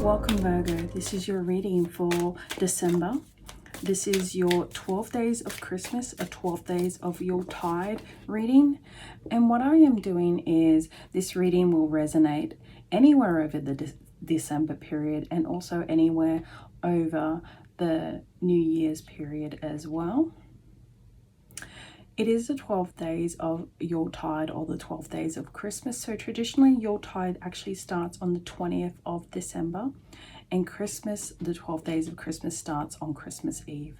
Welcome Virgo, this is your reading for December. This is your 12 days of Christmas, a 12 days of Yuletide reading. And what I am doing is this reading will resonate anywhere over the December period and also anywhere over the New Year's period as well. It is the 12 days of Yuletide or the 12 days of Christmas. So traditionally Yuletide actually starts on the 20th of December and Christmas, the 12 days of Christmas starts on Christmas Eve.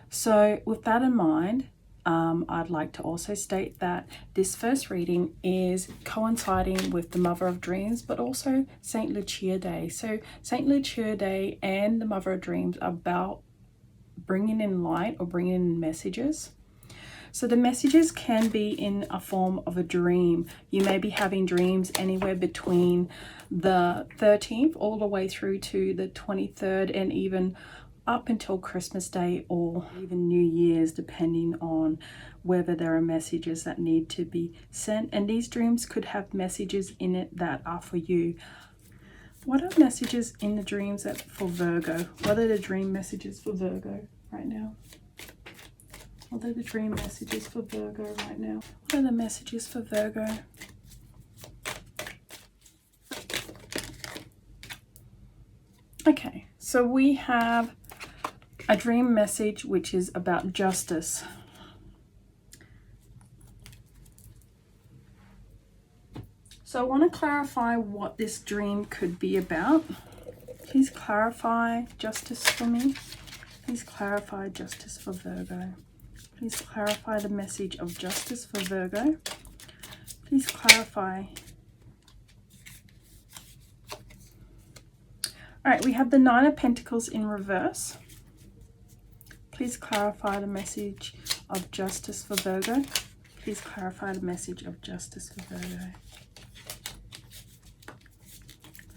So with that in mind, I'd like to also state that this first reading is coinciding with the Mother of Dreams, but also Saint Lucia Day. So Saint Lucia Day and the Mother of Dreams are about bringing in light or bringing in messages. So the messages can be in a form of a dream. You may be having dreams anywhere between the 13th all the way through to the 23rd and even up until Christmas Day or even New Year's, depending on whether there are messages that need to be sent. And these dreams could have messages in it that are for you. What are messages in the dreams for Virgo? What are the dream messages for Virgo right now? What are the dream messages for Virgo right now? What are the messages for Virgo? Okay, so we have a dream message which is about justice. So I want to clarify what this dream could be about. Please clarify justice for me. Please clarify justice for Virgo. Please clarify the message of justice for Virgo. Please clarify. All right, we have the Nine of Pentacles in reverse. Please clarify the message of justice for Virgo. Please clarify the message of justice for Virgo.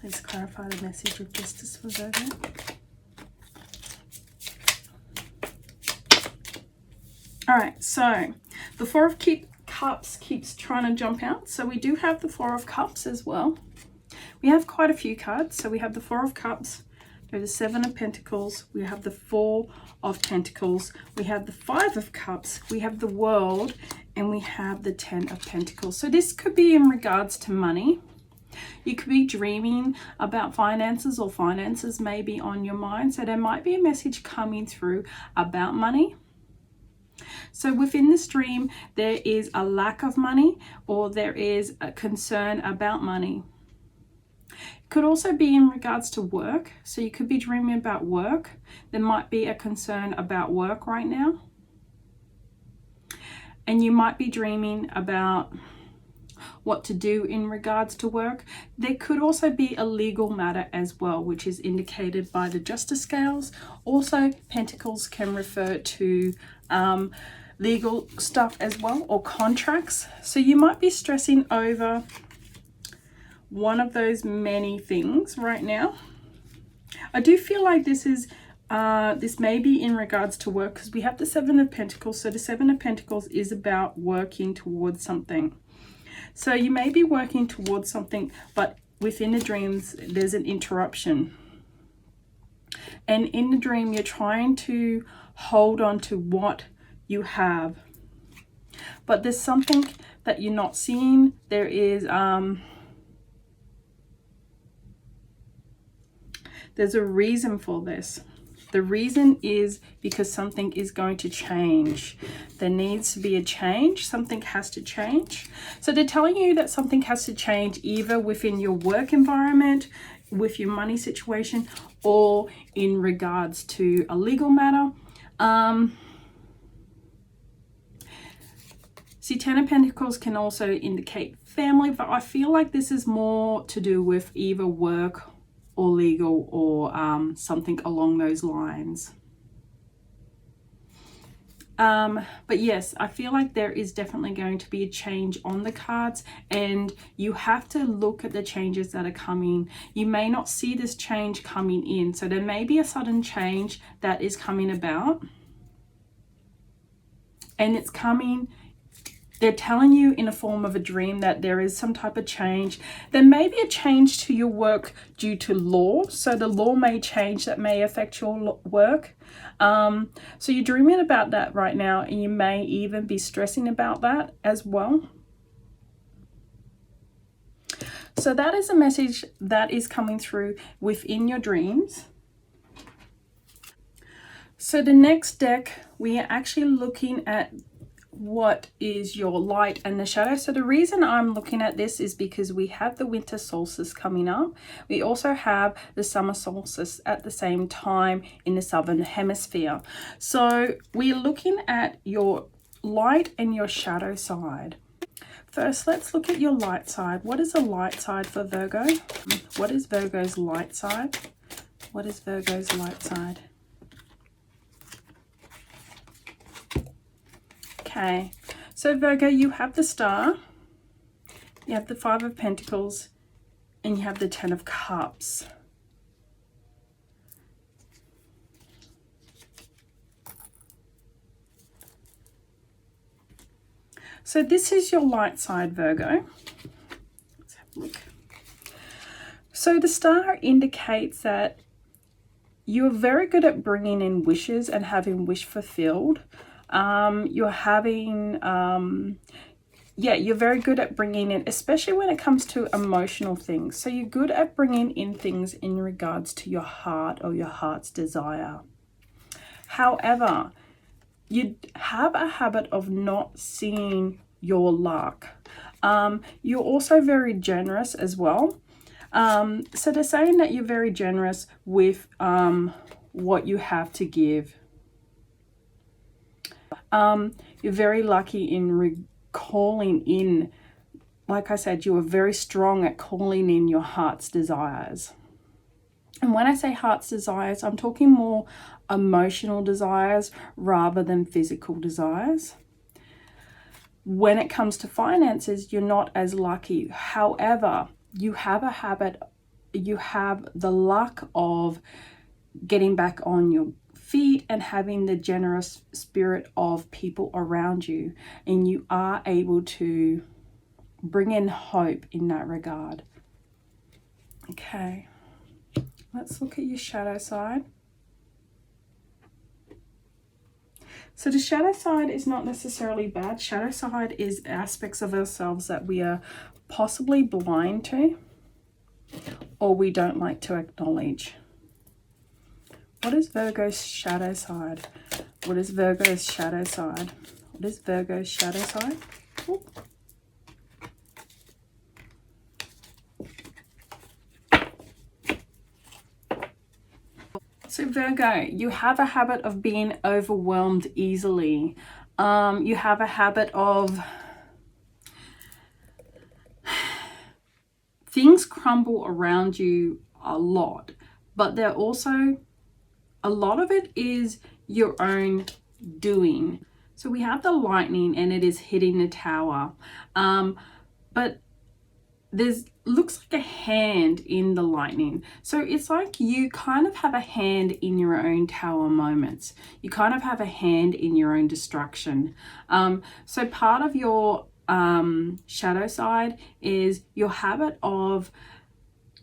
Please clarify the message of justice for Virgo. All right, so the Four of Cups keeps trying to jump out. So we do have the Four of Cups as well. We have quite a few cards. So we have the Four of Cups, we have the Seven of Pentacles, we have the Four of Pentacles, we have the Five of Cups, we have the World, and we have the Ten of Pentacles. So this could be in regards to money. You could be dreaming about finances, or finances may be on your mind. So there might be a message coming through about money. So within this dream, there is a lack of money or there is a concern about money. It could also be in regards to work. So you could be dreaming about work. There might be a concern about work right now. And you might be dreaming about what to do in regards to work. There could also be a legal matter as well, which is indicated by the Justice Scales. Also, Pentacles can refer to legal stuff as well, or contracts. So you might be stressing over one of those many things right now. I do feel like this may be in regards to work, because we have the Seven of Pentacles. So the Seven of Pentacles is about working towards something. So you may be working towards something, but within the dreams, there's an interruption. And in the dream, you're trying to hold on to what you have. But there's something that you're not seeing. There is, there's a reason for this. The reason is because something is going to change. There needs to be a change. Something has to change. So they're telling you that something has to change either within your work environment, with your money situation, or in regards to a legal matter. See, Ten of Pentacles can also indicate family, but I feel like this is more to do with either work or legal, or something along those lines. But yes, I feel like there is definitely going to be a change on the cards, and you have to look at the changes that are coming. You may not see this change coming in, so there may be a sudden change that is coming about, and it's coming They're telling you in a form of a dream that there is some type of change. There may be a change to your work due to law. So the law may change that may affect your work. So you're dreaming about that right now, and you may even be stressing about that as well. So that is a message that is coming through within your dreams. So the next deck, we are actually looking at what is your light and the shadow. So the reason I'm looking at this is because we have the winter solstice coming up. We also have the summer solstice at the same time in the southern hemisphere. So we're looking at your light and your shadow side. First, let's look at your light side. What is the light side for Virgo? What is Virgo's light side? What is Virgo's light side? Okay, so Virgo, you have the Star, you have the Five of Pentacles, and you have the Ten of Cups. So this is your light side, Virgo. Let's have a look. So the Star indicates that you're very good at bringing in wishes and having wish fulfilled. You're having, you're very good at bringing in, especially when it comes to emotional things. So you're good at bringing in things in regards to your heart or your heart's desire. However, you have a habit of not seeing your luck. You're also very generous as well. So they're saying that you're very generous with what you have to give. You're very lucky in calling in, like I said, you are very strong at calling in your heart's desires. And when I say heart's desires, I'm talking more emotional desires rather than physical desires. When it comes to finances, you're not as lucky. However, you have a habit, you have the luck of getting back on your feet and having the generous spirit of people around you, and you are able to bring in hope in that regard. Okay, let's look at your shadow side. So the shadow side is not necessarily bad. Shadow side is aspects of ourselves that we are possibly blind to or we don't like to acknowledge. What is Virgo's shadow side? What is Virgo's shadow side? What is Virgo's shadow side? Ooh. So Virgo, you have a habit of being overwhelmed easily. You have a habit of things crumble around you a lot, but they're also, a lot of it is your own doing. So we have the lightning and it is hitting the tower. But there's looks like a hand in the lightning. So it's like you kind of have a hand in your own tower moments. You kind of have a hand in your own destruction. So part of your shadow side is your habit of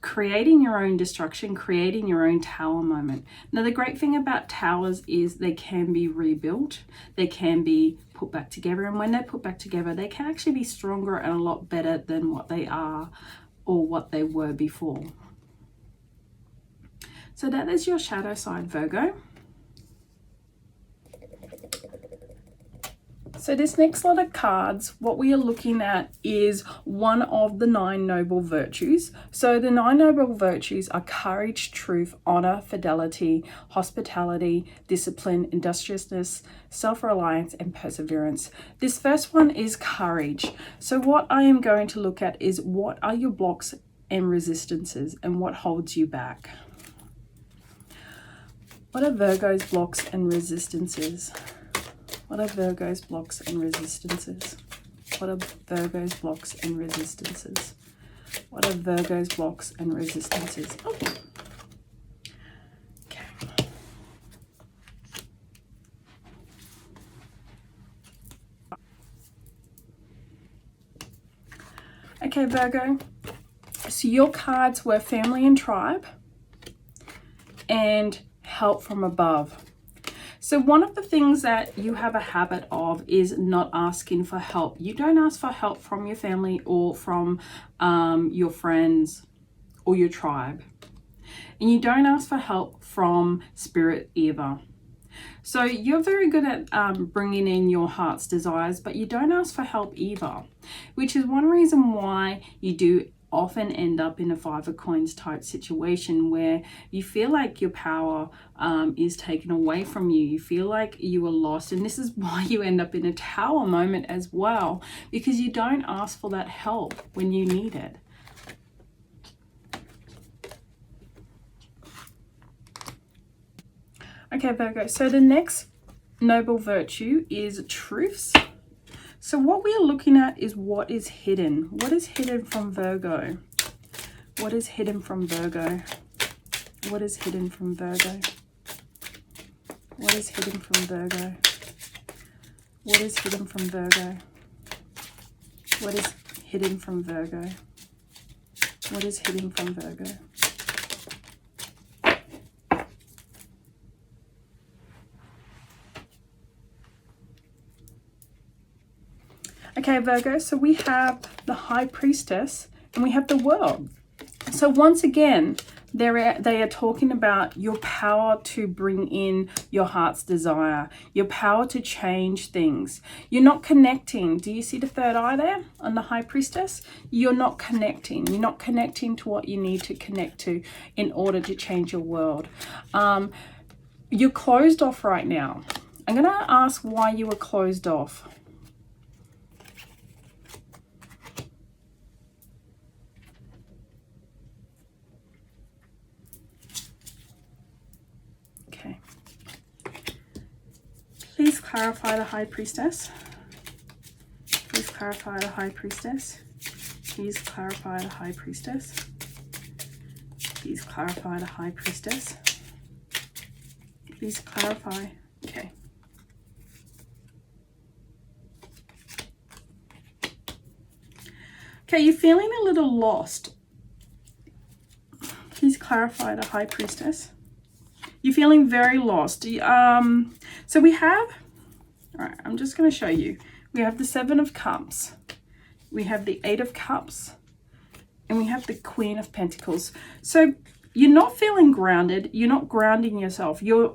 creating your own destruction, creating your own tower moment. Now, the great thing about towers is they can be rebuilt, they can be put back together, and when they're put back together, they can actually be stronger and a lot better than what they are or what they were before. So that is your shadow side, Virgo. So this next lot of cards, what we are looking at is one of the 9 noble virtues. So the 9 noble virtues are courage, truth, honor, fidelity, hospitality, discipline, industriousness, self-reliance, and perseverance. This first one is courage. So what I am going to look at is what are your blocks and resistances and what holds you back. What are Virgo's blocks and resistances? What are Virgo's blocks and resistances? What are Virgo's blocks and resistances? What are Virgo's blocks and resistances? Oh. Okay. Okay, Virgo. So your cards were family and tribe and help from above. So one of the things that you have a habit of is not asking for help. You don't ask for help from your family or from your friends or your tribe. And you don't ask for help from spirit either. So you're very good at bringing in your heart's desires, but you don't ask for help either, which is one reason why you do often end up in a 5 of coins type situation where you feel like your power is taken away from you. You feel like you are lost, and this is why you end up in a tower moment as well, because you don't ask for that help when you need it. Okay, Virgo, so the next noble virtue is truths. So what we are looking at is what is hidden. What is hidden from Virgo? What is hidden from Virgo? What is hidden from Virgo? What is hidden from Virgo? What is hidden from Virgo? What is hidden from Virgo? What is hidden from Virgo? Okay, Virgo, so we have the High Priestess and we have the World. So once again, they are talking about your power to bring in your heart's desire, your power to change things. You're not connecting. Do you see the third eye there on the High Priestess? You're not connecting. You're not connecting to what you need to connect to in order to change your world. You're closed off right now. I'm going to ask why you were closed off. Please clarify the High Priestess. Please clarify the High Priestess. Please clarify the High Priestess. Please clarify the High Priestess. Please clarify. Okay. Okay, you're feeling a little lost. Please clarify the High Priestess. You're feeling very lost. So we have, all right, I'm just going to show you. We have the 7 of Cups. We have the 8 of Cups. And we have the Queen of Pentacles. So you're not feeling grounded. You're not grounding yourself. You're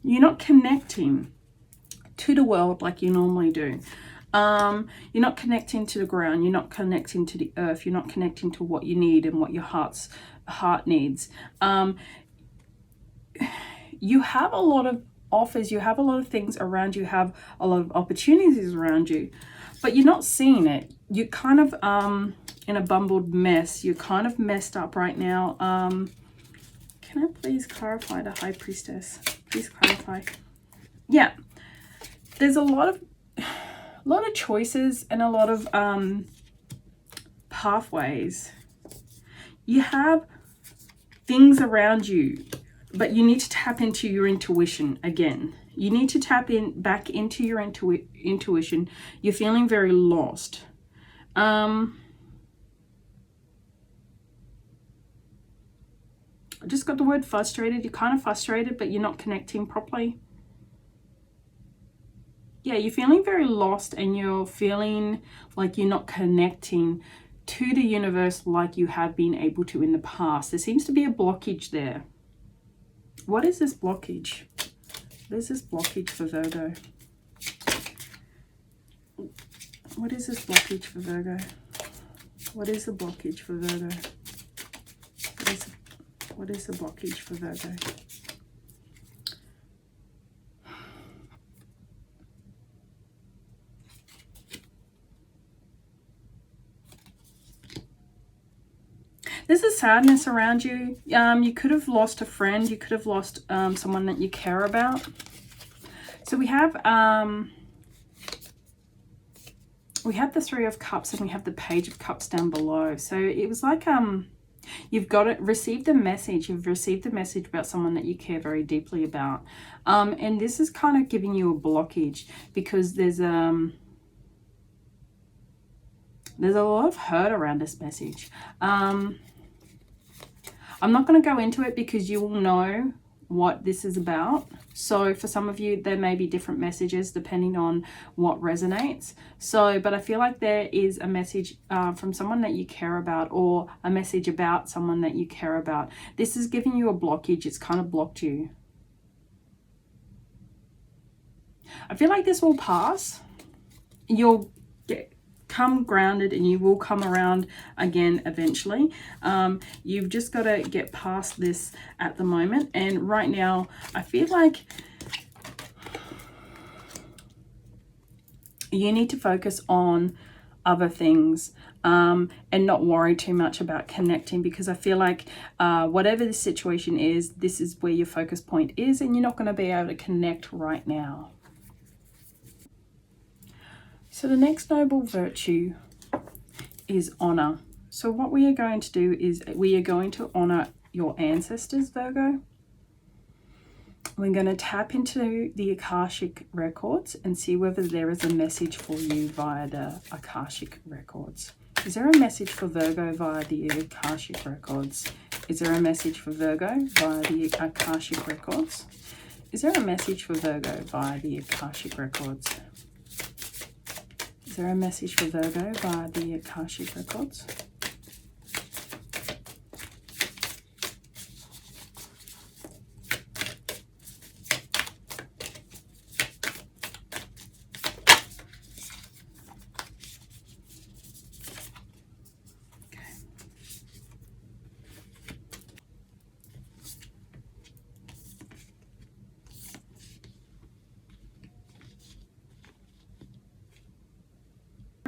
not connecting to the world like you normally do. You're not connecting to the ground. You're not connecting to the earth. You're not connecting to what you need and what your heart needs. You have a lot of offers, you have a lot of things around you, have a lot of opportunities around you, but you're not seeing it. You're kind of in a bumbled mess. You're kind of messed up right now. Can I please clarify the High Priestess? Please clarify. Yeah, there's a lot of choices and a lot of pathways. You have things around you, but you need to tap into your intuition again. You need to tap back into your intuition. You're feeling very lost. I just got the word frustrated. You're kind of frustrated, but you're not connecting properly. Yeah, you're feeling very lost and you're feeling like you're not connecting to the universe like you have been able to in the past. There seems to be a blockage there. What is this blockage? What is this blockage for Virgo? What is this blockage for Virgo? What is the blockage for Virgo? What is the blockage for Virgo? There's a sadness around you. You could have lost a friend. You could have lost someone that you care about. So we have the 3 of Cups and we have the Page of Cups down below. So it was like you've received a message. You've received a message about someone that you care very deeply about. And this is kind of giving you a blockage because there's There's a lot of hurt around this message. I'm not going to go into it because you will know what this is about. So for some of you, there may be different messages depending on what resonates. So, but I feel like there is a message from someone that you care about, or a message about someone that you care about. This is giving you a blockage. It's kind of blocked you. I feel like this will pass. You'll come grounded and you will come around again eventually. You've just got to get past this at the moment. And right now, I feel like you need to focus on other things and not worry too much about connecting, because I feel like whatever the situation is, this is where your focus point is, and you're not going to be able to connect right now. So the next noble virtue is honor. So what we are going to do is we are going to honor your ancestors, Virgo. We're going to tap into the Akashic records and see whether there is a message for you via the Akashic records. Is there a message for Virgo via the Akashic records? Is there a message for Virgo via the Akashic records? Is there a message for Virgo via the Akashic records? Is there a message for Virgo via the Akashic records?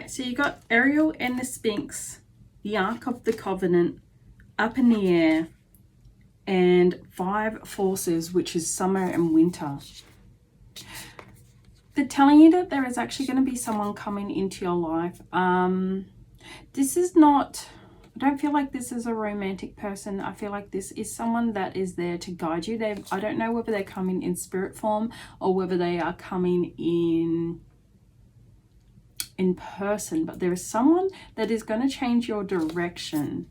So you got Ariel and the Sphinx, the Ark of the Covenant, up in the air, and 5 forces, which is summer and winter. They're telling you that there is actually going to be someone coming into your life. This is not, I don't feel like this is a romantic person. I feel like this is someone that is there to guide you. I don't know whether they're coming in spirit form or whether they are coming in person, but there is someone that is going to change your direction.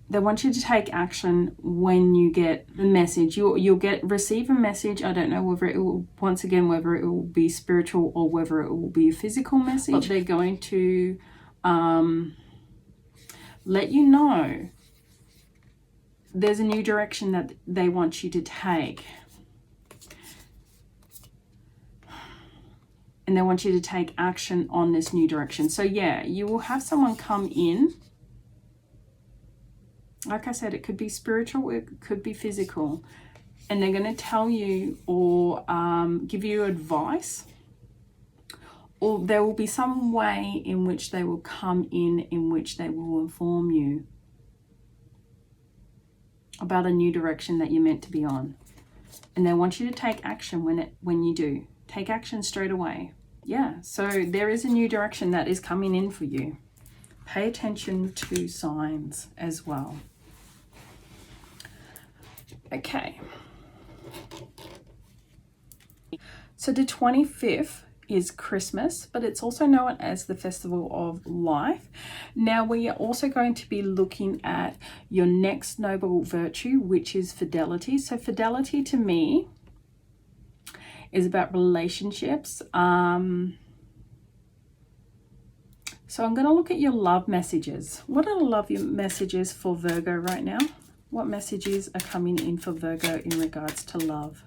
They want you to take action when you get the message. You'll receive a message. I don't know whether it will, once again, whether it will be spiritual or whether it will be a physical message, but they're going to let you know there's a new direction that they want you to take. And they want you to take action on this new direction. So yeah, you will have someone come in. Like I said, it could be spiritual, it could be physical. And they're going to tell you or give you advice. Or there will be some way in which they will come in which they will inform you about a new direction that you're meant to be on. And they want you to take action when you do. Take action straight away. Yeah, so there is a new direction that is coming in for you. Pay attention to signs as well. Okay. So the 25th is Christmas, but it's also known as the Festival of Life. Now we are also going to be looking at your next noble virtue, which is fidelity. So fidelity to me is about relationships. So I'm going to look at your love messages. What are the love messages for Virgo right now? What messages are coming in for Virgo in regards to love?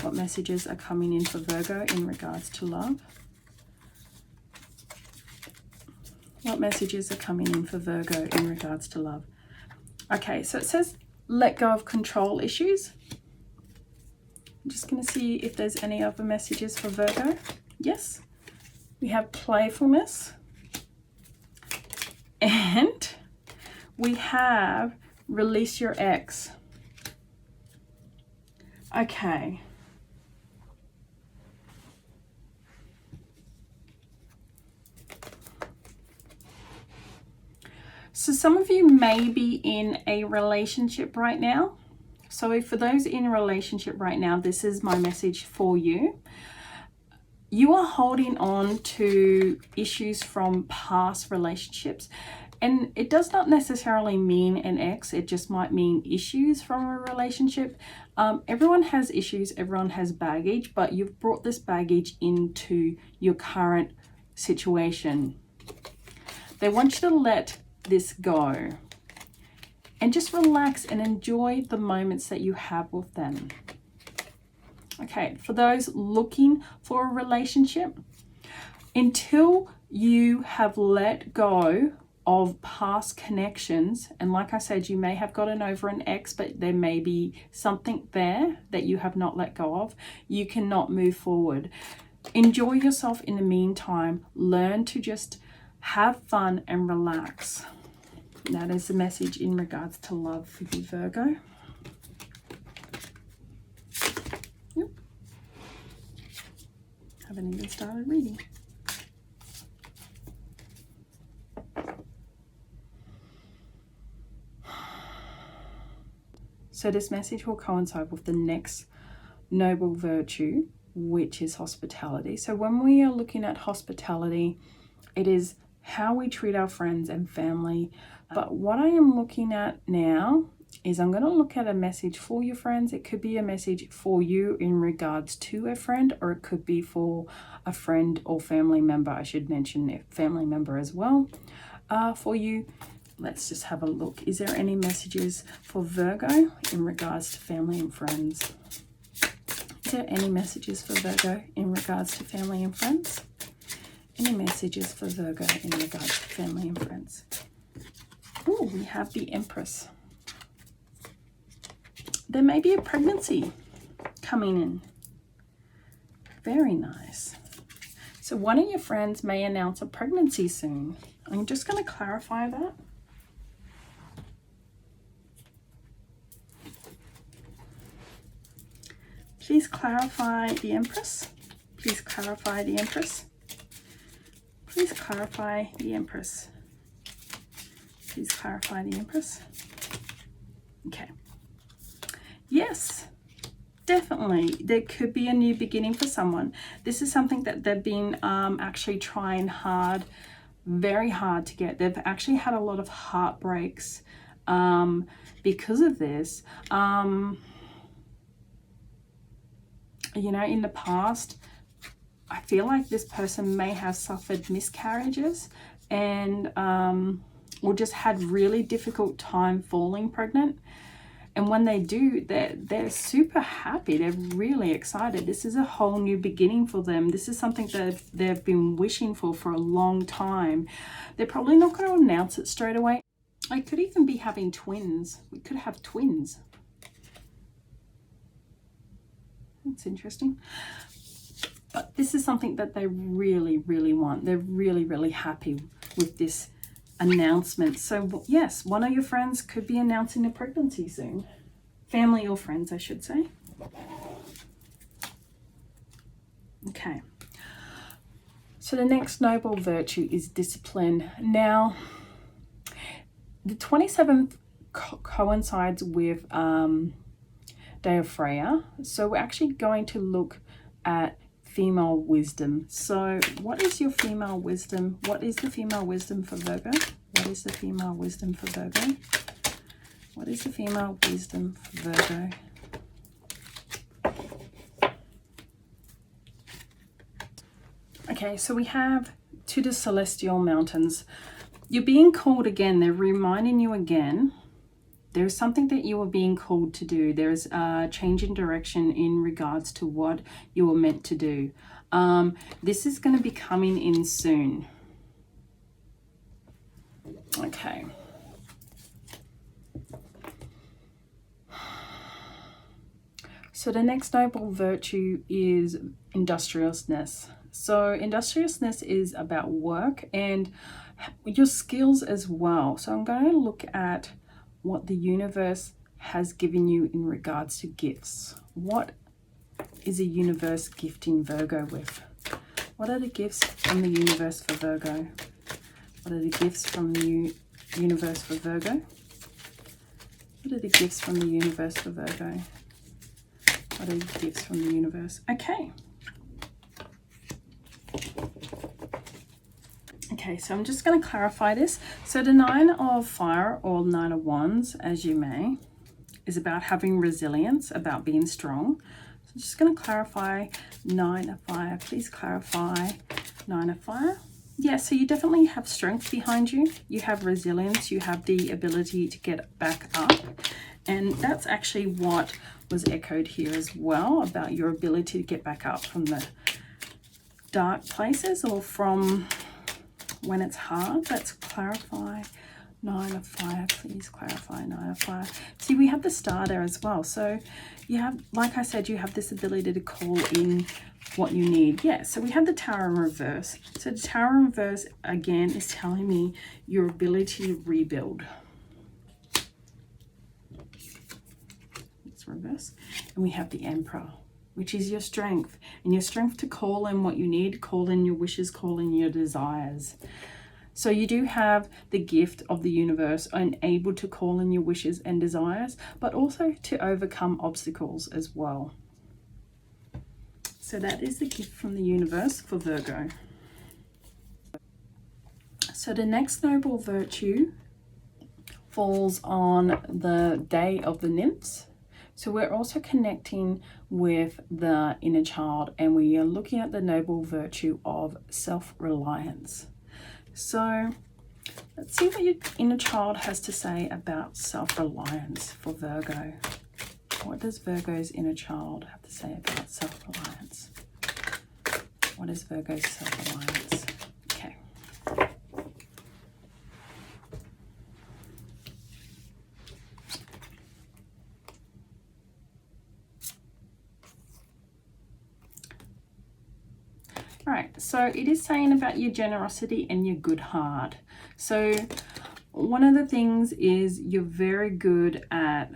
What messages are coming in for Virgo in regards to love? What messages are coming in for Virgo in regards to love? Okay, so it says let go of control issues. I'm just going to see if there's any other messages for Virgo. Yes, we have playfulness. And we have release your ex. Okay. So some of you may be in a relationship right now. So for those in a relationship right now, this is my message for you. you are holding on to issues from past relationships. And it does not necessarily mean an ex, it just might mean issues from a relationship. Everyone has issues, everyone has baggage, but you've brought this baggage into your current situation. They want you to let this go and just relax and enjoy the moments that you have with them. Okay, for those looking for a relationship, until you have let go of past connections, and like I said, you may have gotten over an ex, but there may be something there that you have not let go of, you cannot move forward. Enjoy yourself in the meantime. Learn to just have fun and relax. That is the message in regards to love for you, Virgo. Yep. Haven't even started reading. So this message will coincide with the next noble virtue, which is hospitality. So when we are looking at hospitality, it is how we treat our friends and family. But what I am looking at now is I'm going to look at a message for your friends. It could be a message for you in regards to a friend, or it could be for a friend or family member. I should mention a family member as well for you. Let's just have a look. Is there any messages for Virgo in regards to family and friends? Is there any messages for Virgo in regards to family and friends? Any messages for Virgo in regards to family and friends? Oh, we have the Empress. There may be a pregnancy coming in. Very nice. So one of your friends may announce a pregnancy soon. I'm just going to clarify that. Please clarify the Empress. Please clarify the Empress. Please clarify the Empress. Please clarify the Empress. Okay. Yes, definitely. There could be a new beginning for someone. This is something that they've been actually trying hard, very hard to get. They've actually had a lot of heartbreaks because of this. You know, in the past, I feel like this person may have suffered miscarriages and or just had really difficult time falling pregnant. And when they do, they're super happy. They're really excited. This is a whole new beginning for them. This is something that they've been wishing for a long time. They're probably not going to announce it straight away. I could even be having twins. We could have twins. That's interesting. But this is something that they really, really want. They're really, really happy with this announcement. So yes, one of your friends could be announcing a pregnancy soon. Family or friends, I should say. Okay. So the next noble virtue is discipline. Now, the 27th coincides with Day of Freya. So we're actually going to look at female wisdom. So what is your female wisdom? What is the female wisdom for Virgo? What is the female wisdom for Virgo? What is the female wisdom for Virgo? Okay, so we have to the celestial mountains. You're being called again. They're reminding you again. There's something that you are being called to do. There's a change in direction in regards to what you were meant to do. This is going to be coming in soon. Okay. So the next noble virtue is industriousness. So industriousness is about work and your skills as well. So I'm going to look at what the universe has given you in regards to gifts. What is the universe gifting Virgo with? What are the gifts from the universe for Virgo? What are the gifts from the universe for Virgo? What are the gifts from the universe for Virgo? What are the gifts from the universe? Okay. Okay, so I'm just going to clarify this. So the Nine of Fire, or Nine of Wands, as you may, is about having resilience, about being strong. So I'm just going to clarify Nine of Fire. Please clarify Nine of Fire. Yeah, so you definitely have strength behind you. You have resilience. You have the ability to get back up. And that's actually what was echoed here as well, about your ability to get back up from the dark places or from when it's hard. Let's clarify Nine of Fire. Please clarify Nine of Fire. See, we have the Star there as well. So you have, like I said, you have this ability to call in what you need. Yeah, so we have the Tower in reverse. So the Tower in reverse, again, is telling me your ability to rebuild. Let's reverse. And we have the Emperor, which is your strength, and your strength to call in what you need, call in your wishes, call in your desires. So you do have the gift of the universe and able to call in your wishes and desires, but also to overcome obstacles as well. So that is the gift from the universe for Virgo. So the next noble virtue falls on the day of the nymphs. So we're also connecting with the inner child, and we are looking at the noble virtue of self-reliance. So let's see what your inner child has to say about self-reliance for Virgo. What does Virgo's inner child have to say about self-reliance? What is Virgo's self-reliance? Okay. Right, so it is saying about your generosity and your good heart. So one of the things is you're very good at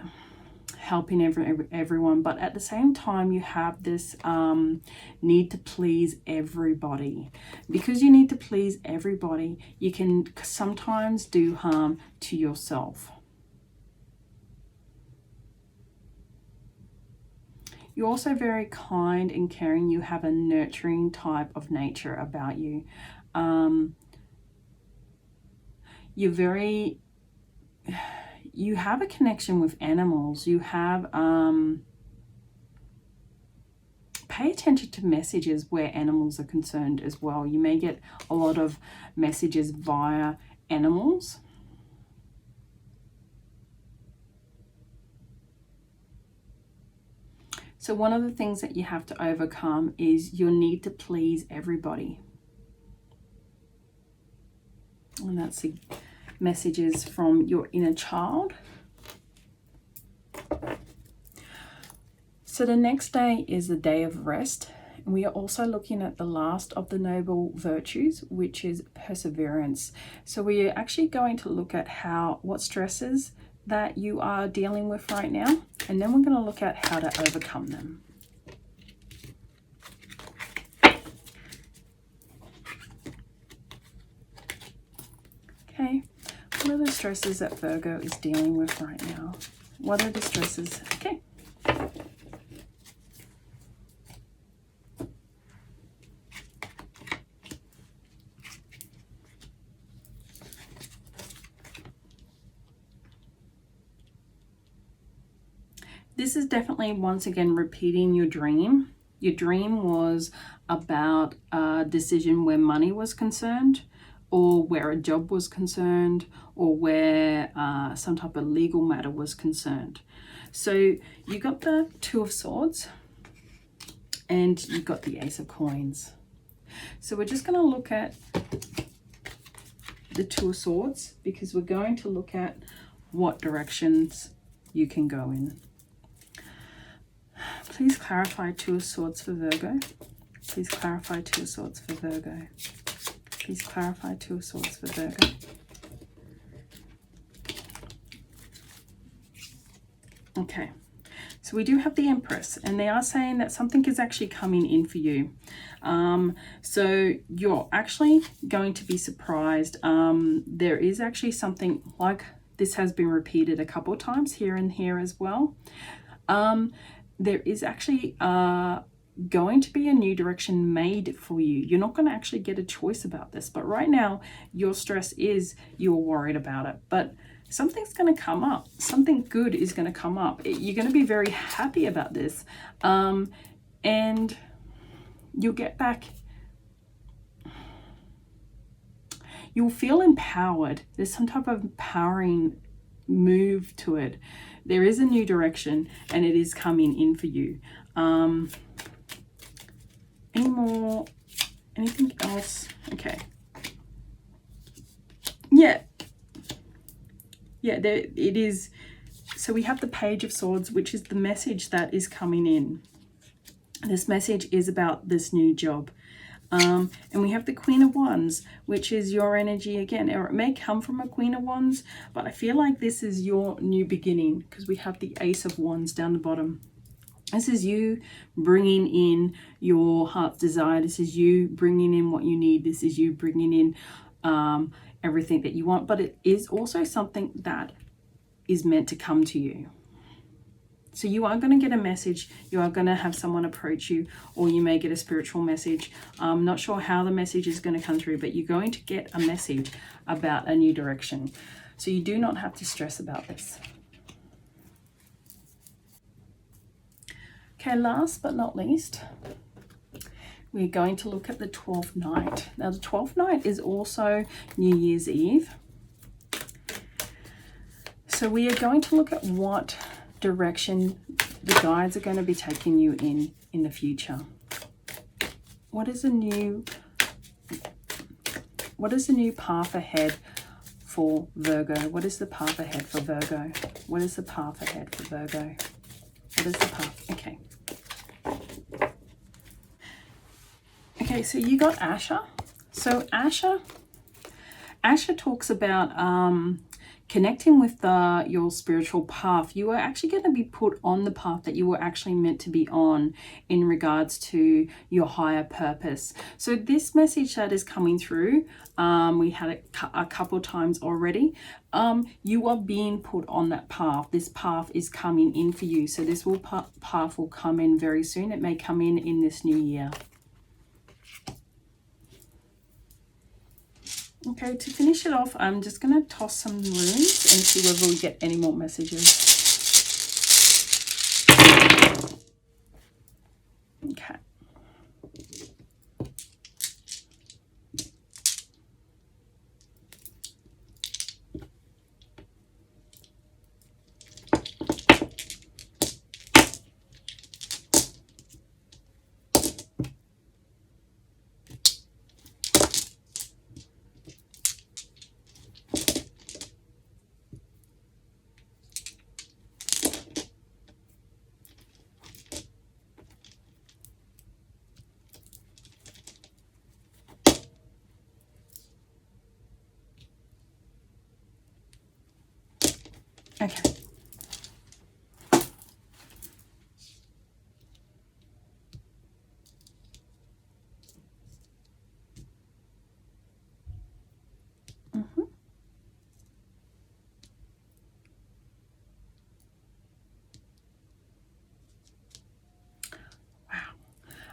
helping everyone, but at the same time you have this need to please everybody. Because you need to please everybody, you can sometimes do harm to yourself. You're also very kind and caring. You have a nurturing type of nature about you. You have a connection with animals. You have, pay attention to messages where animals are concerned as well. You may get a lot of messages via animals. So one of the things that you have to overcome is your need to please everybody. And that's the messages from your inner child. So the next day is the day of rest. And we are also looking at the last of the noble virtues, which is perseverance. So we are actually going to look at what stresses that you are dealing with right now, and then we're going to look at how to overcome them. Okay, what are the stresses that Virgo is dealing with right now? What are the stresses? Okay. This is definitely, once again, repeating your dream. Your dream was about a decision where money was concerned, or where a job was concerned, or where some type of legal matter was concerned. So you got the Two of Swords and you got the Ace of Coins. So we're just going to look at the Two of Swords, because we're going to look at what directions you can go in. Please clarify Two of Swords for Virgo. Please clarify Two of Swords for Virgo. Please clarify Two of Swords for Virgo. Okay, so we do have the Empress, and they are saying that something is actually coming in for you. So you're actually going to be surprised. There is actually something like this has been repeated a couple of times here and here as well. There is actually going to be a new direction made for you. You're not going to actually get a choice about this, but right now your stress is you're worried about it, but something's going to come up. Something good is going to come up. You're going to be very happy about this, and you'll get back. You'll feel empowered. There's some type of empowering move to it. There is a new direction and it is coming in for you. Anything else? Okay. Yeah, there it is. So we have the Page of Swords, which is the message that is coming in. This message is about this new job. And we have the Queen of Wands, which is your energy again, or it may come from a Queen of Wands, but I feel like this is your new beginning, because we have the Ace of Wands down the bottom. This is you bringing in your heart's desire. This is you bringing in what you need. This is you bringing in everything that you want, but it is also something that is meant to come to you. So you are going to get a message, you are going to have someone approach you, or you may get a spiritual message. I'm not sure how the message is going to come through, but you're going to get a message about a new direction. So you do not have to stress about this. Okay, last but not least, we're going to look at the 12th night. Now the 12th night is also New Year's Eve. So we are going to look at what direction the guides are going to be taking you in the future. What is the new path ahead for Virgo? What is the path ahead for Virgo? What is the path ahead for Virgo? What is the path? Okay. Okay, so you got Asher. So Asher talks about connecting with your spiritual path. You are actually going to be put on the path that you were actually meant to be on in regards to your higher purpose. So this message that is coming through, we had it a couple times already. You are being put on that path. This path is coming in for you. So this path will come in very soon. It may come in this new year. Okay, to finish it off, I'm just going to toss some runes and see whether we get any more messages. Okay. Okay.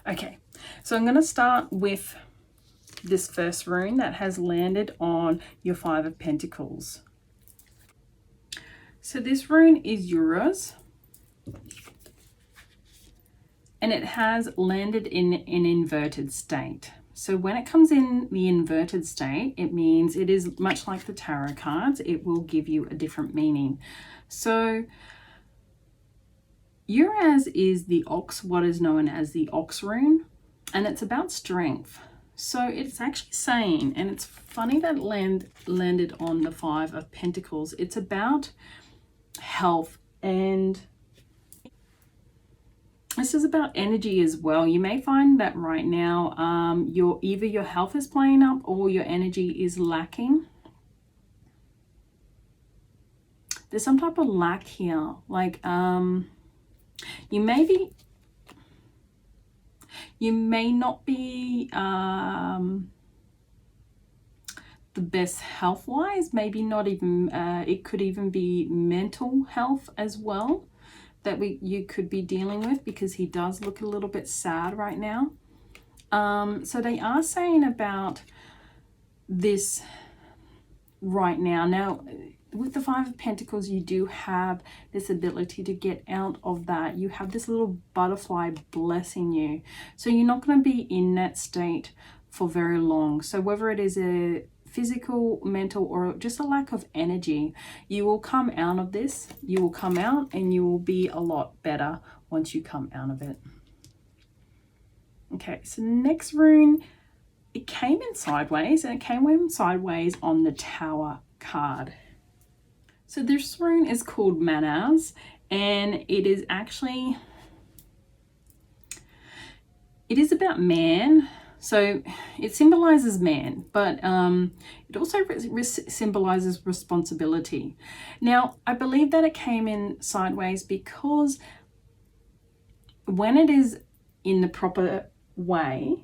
Okay, so I'm going to start with this first rune that has landed on your Five of Pentacles. So this rune is yours, and it has landed in an inverted state. So when it comes in the inverted state, it means it is much like the tarot cards. It will give you a different meaning. So Uraz is the ox, what is known as the ox rune, and it's about strength. So it's actually saying, and it's funny that it landed on the Five of Pentacles, it's about health, and this is about energy as well. You may find that right now either your health is playing up or your energy is lacking. There's some type of lack here, like you may not be the best health-wise, maybe not even, it could even be mental health as well. that you could be dealing with, because he does look a little bit sad right now. So they are saying about this right now. Now, with the Five of Pentacles, you do have this ability to get out of that. You have this little butterfly blessing you. So you're not going to be in that state for very long. So whether it is a physical, mental, or just a lack of energy, you will come out of this. You will come out and you will be a lot better once you come out of it. Okay, so next rune, it came in sideways, and it came in sideways on the Tower card. So this rune is called Manas, and it is actually, it is about man. So it symbolizes man, but it also symbolizes responsibility. Now, I believe that it came in sideways because when it is in the proper way,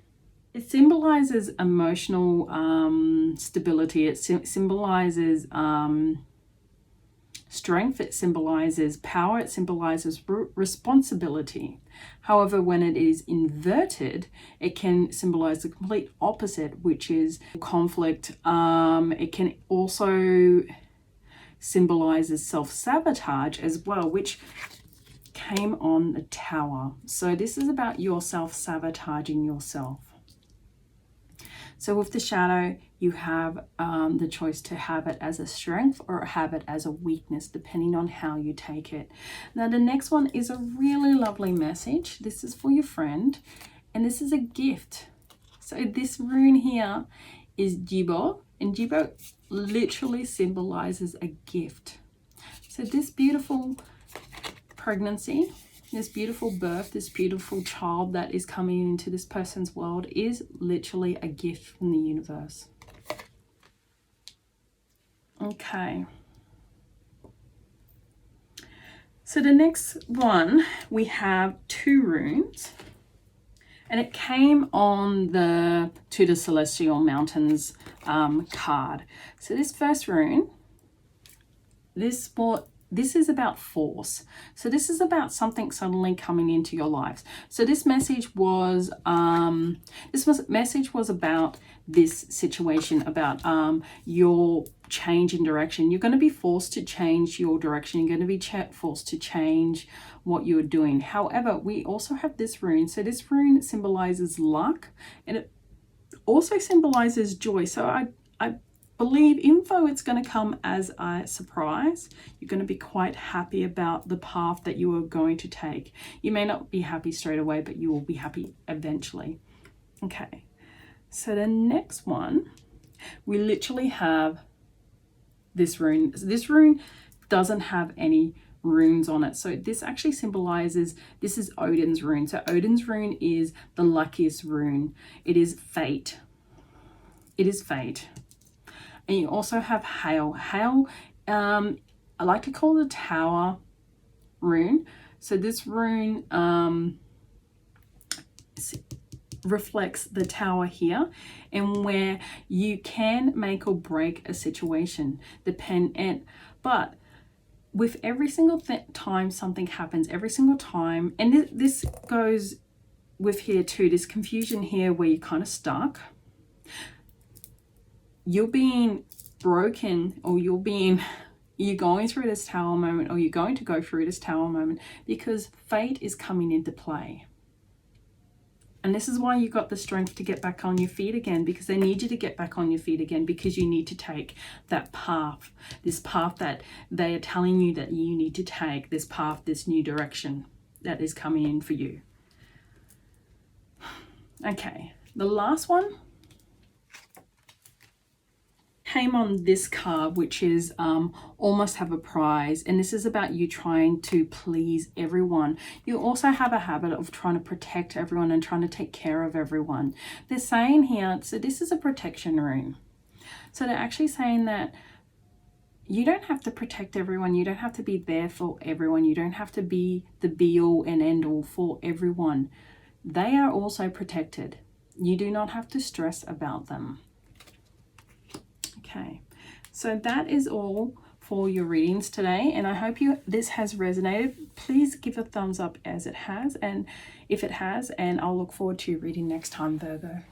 it symbolizes emotional stability. It symbolizes strength. It symbolizes power. It symbolizes responsibility. However, when it is inverted, it can symbolize the complete opposite, which is conflict. It can also symbolizes self-sabotage as well, which came on the Tower. So this is about your self-sabotaging yourself. So with the shadow, you have the choice to have it as a strength or have it as a weakness, depending on how you take it. Now, the next one is a really lovely message. This is for your friend, and this is a gift. So this rune here is Jibo, and Jibo literally symbolizes a gift. So this beautiful pregnancy, this beautiful birth, this beautiful child that is coming into this person's world is literally a gift from the universe. Okay. So the next one, we have two runes, and it came on the To the Celestial Mountains card. So this first rune, this is about force. So this is about something suddenly coming into your lives. So this message was about this situation, about your change in direction. You're going to be forced to change your direction. You're going to be forced to change what you're doing. However, we also have this rune. So this rune symbolizes luck, and it also symbolizes joy. So I believe, even though it's going to come as a surprise, you're going to be quite happy about the path that you are going to take. You may not be happy straight away, but you will be happy eventually. Okay, so the next one, we literally have this rune. This rune doesn't have any runes on it. So this actually symbolizes, this is Odin's rune. So Odin's rune is the luckiest rune. It is fate. It is fate. And you also have hail. Hail, I like to call the Tower rune. So this rune reflects the Tower here, and where you can make or break a situation. But with every single time something happens, every single time, and this goes with here too, this confusion here where you're kind of stuck. You're being broken, or you're going through this Tower moment, or you're going to go through this Tower moment because fate is coming into play. And this is why you got the strength to get back on your feet again, because they need you to get back on your feet again, because you need to take that path, this path that they are telling you that you need to take, this path, this new direction that is coming in for you. Okay, the last one came on this card, which is almost have a prize, and this is about you trying to please everyone. You also have a habit of trying to protect everyone and trying to take care of everyone. They're saying here, so this is a protection rune. So they're actually saying that you don't have to protect everyone. You don't have to be there for everyone. You don't have to be the be all and end all for everyone. They are also protected. You do not have to stress about them. Okay, so that is all for your readings today, and I hope this has resonated. Please give a thumbs up as it has, and if it has, and I'll look forward to your reading next time, Virgo.